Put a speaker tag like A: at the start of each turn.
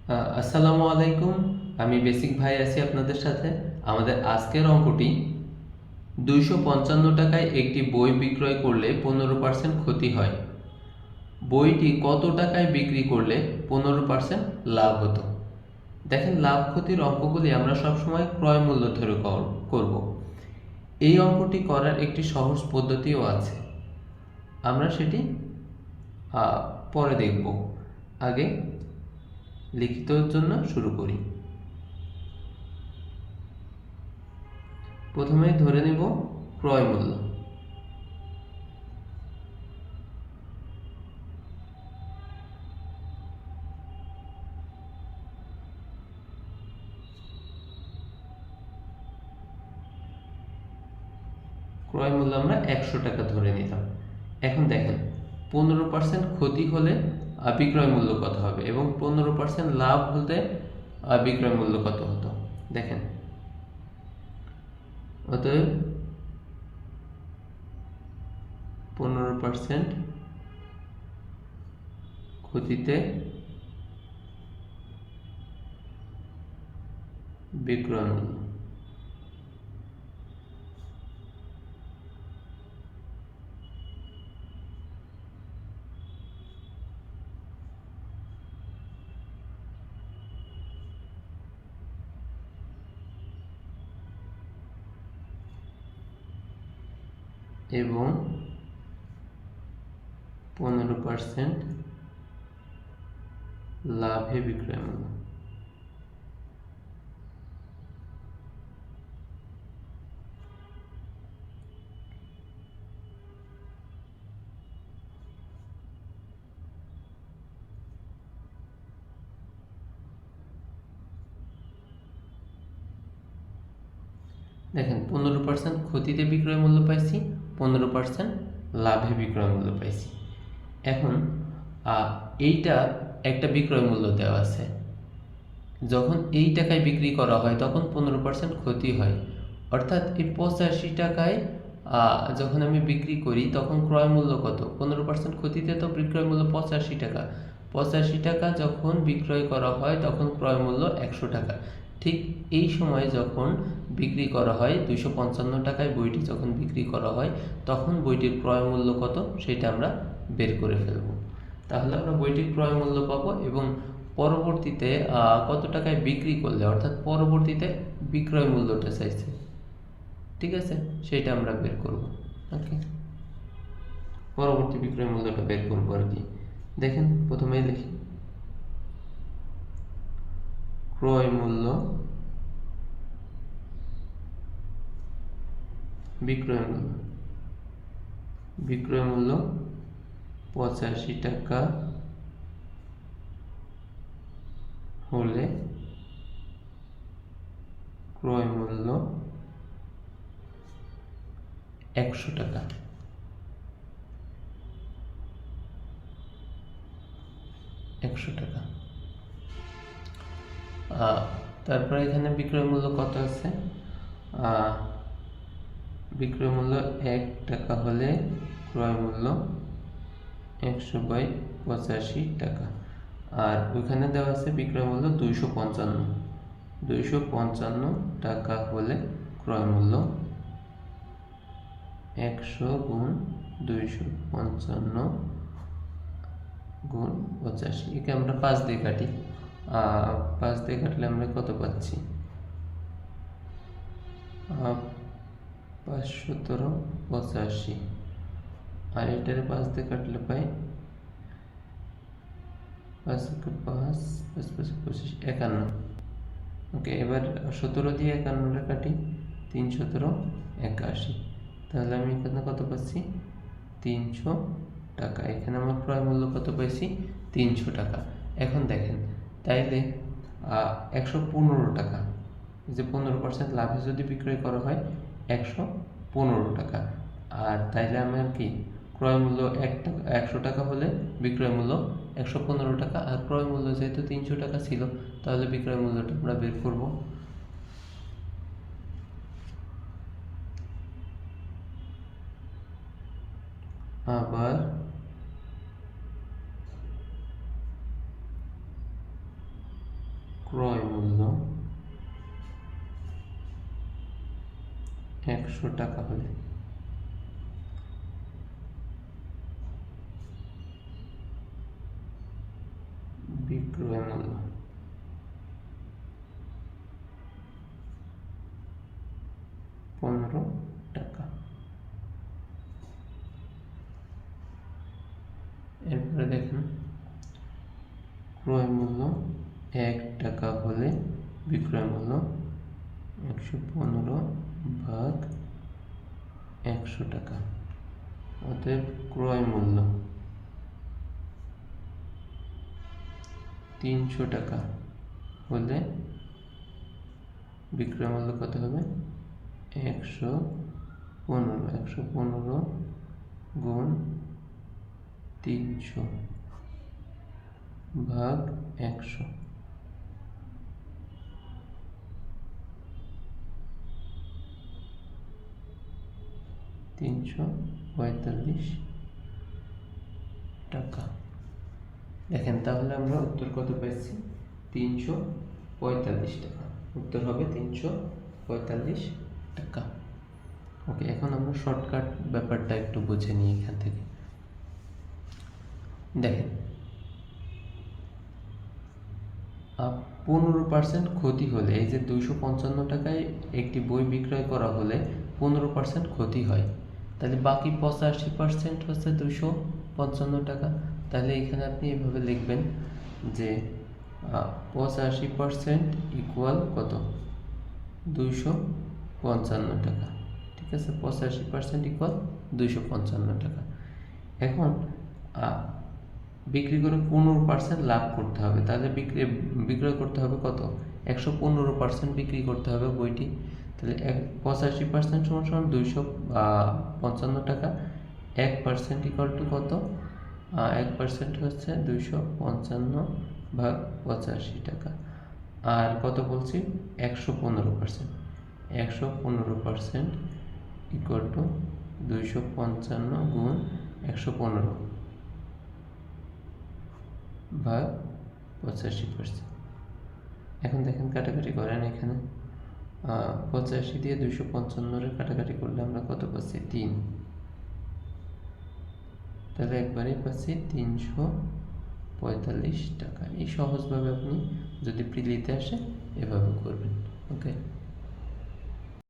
A: আসসালামু আলাইকুম। আমি বেসিক ভাই আছি আপনাদের সাথে। আমাদের আজকের অঙ্কটি 255 টাকায় একটি বই বিক্রয় করলে 15% ক্ষতি হয়। বইটি কত টাকায় বিক্রি করলে 15% লাভ হতো? দেখেন, লাভ ক্ষতির অঙ্কগুলি আমরা সবসময় ক্রয় মূল্য ধরে করব। এই অঙ্কটি করার একটি সহজ পদ্ধতিও আছে, আমরা সেটি পরে দেখব। আগে লিখিতর জন্য শুরু করি। প্রথমে ধরে নেব ক্রয় মূল্য। ক্রয় মূল্য আমরা 100 টাকা ধরে নিলাম। এখন দেখেন, 15% ক্ষতি হলে বিক্রয় মূল্য কত হবে এবং 15% লাভ হতে বিক্রয় মূল্য কত হতো। দেখেন, অতএব 15% ক্ষতিতে বিক্রয় মূল্য। এবং 15% লাভে বিক্রয় মূল্য। দেখেন, 15% ক্ষতিতে বিক্রয় মূল্য পাইছি, 15% লাভে বিক্রয় মূল্য পাইছি। এখন এইটা একটা বিক্রয় মূল্য দেওয়া আছে। যখন এই টাকায় বিক্রি করা হয় তখন 15% ক্ষতি হয়। অর্থাৎ এই 85 টাকায় যখন আমি বিক্রি করি তখন ক্রয় মূল্য কত? 15% ক্ষতিতে তো বিক্রয় মূল্য 85 টাকা। 85 টাকা যখন বিক্রয় করা হয় তখন ক্রয় মূল্য 100 টাকা। ঠিক এই সময় যখন বিক্রি করা হয় 255 টাকায় বইটি যখন বিক্রি করা হয় তখন বইটির ক্রয় মূল্য কত সেটা আমরা বের করে ফেলব। তাহলে আমরা বইটির ক্রয় মূল্য পাবো এবং পরবর্তীতে কত টাকায় বিক্রি করলে, অর্থাৎ পরবর্তীতে বিক্রয় মূল্যটা চাইছে, ঠিক আছে, সেটা আমরা বের করব। ওকে, পরবর্তী বিক্রয় মূল্যটা বের করবো আর কি। দেখেন, প্রথমে লিখি ক্রয় মূল্য বিক্রয় মূল্য। বিক্রয় মূল্য 85 টাকা হলে ক্রয় মূল্য 100 টাকা। 100 টাকা। তারপরে এখানে বিক্রয় মূল্য কত আছে? বিক্রয় মূল্য 1 টাকা হলে ক্রয় মূল্য 100/85 টাকা। আর ওইখানে দেওয়া আছে বিক্রয় মূল্য 255। 255 টাকা হলে ক্রয় মূল্য 100 গুণ 255 গুণ 85। একে আমরা 5 দিয়ে কাটি। 5 দিয়ে কাটলে আমরা কত পাচ্ছি? 5×17=85। আর এটারে 5 দিয়ে কাটলে পাই 5×5 5×5=25, 51। ওকে, এবার 17 দিয়ে 51টা কাটি, 3×17=81। তাহলে আমি এখানে কত পাচ্ছি? 300 টাকা। এখানে আমার ক্রয় মূল্য কত পাইছি? 300 টাকা। এখন দেখেন, তাইলে 115 টাকা, যে 15% লাভে যদি বিক্রয় করা হয় 115 টাকা। আর তাইলে আমার কি ক্রয় মূল্য 100 টাকা হলে বিক্রয় মূল্য 115 টাকা। আর ক্রয় মূল্য যেহেতু 300 টাকা ছিল, তাহলে বিক্রয় মূল্যটা আমরা বের করব। আবার ক্রয় মূল্য 100 টাকা হলে বিক্রয় মূল্য 15 টাকা। এরপরে দেখেন ক্রয় মূল্য 1 টাকা হলে বিক্রয় মূল্য 115 ভাগ 100 টাকা। অতএব ক্রয় মূল্য 300 টাকা হলে বিক্রয় মূল্য কত হবে? 115 গুণ 300 ভাগ 100। $345 টাকা। দেখেন তাহলে আমরা উত্তর কত পাইছি? 345 টাকা। উত্তর হবে 345 টাকা। ওকে, এখন আমরা শর্টকাট ব্যাপারটা একটু বুঝে নিই এখান থেকে। দেখেন 15% ক্ষতি হলে, এই যে 255 টাকায় একটি বই বিক্রয় করা হলে 15% ক্ষতি হয়, তাহলে বাকি 85% হচ্ছে 255 টাকা। তাহলে এখানে আপনি এভাবে লিখবেন যে 85% ইকুয়াল কত? 255 টাকা। ঠিক আছে, 85% ইকুয়াল 255 টাকা। এখন বিক্রি করে 15% লাভ করতে হবে, তাহলে বিক্রয় করতে হবে কত? 115% বিক্রি করতে হবে বইটি। তাহলে 85% সমান 255 টাকা। 1% ইকুয়াল টু কত? 1% হচ্ছে 255 ভাগ 85 টাকা। আর কত বলছি? 115%। 115% ইকুয়াল টু 255 গুণ 115 ভাগ 85%। এখন দেখেন কাটাকাটি করেন, এখানে 85 দিয়ে 255 কাটাকাটি করলে আমরা কত পাচ্ছি? 3। তাহলে একবারেই পাচ্ছি 345 টাকা। এই সহজভাবে আপনি যদি প্রিলিতে আসে এভাবে করবেন। ওকে।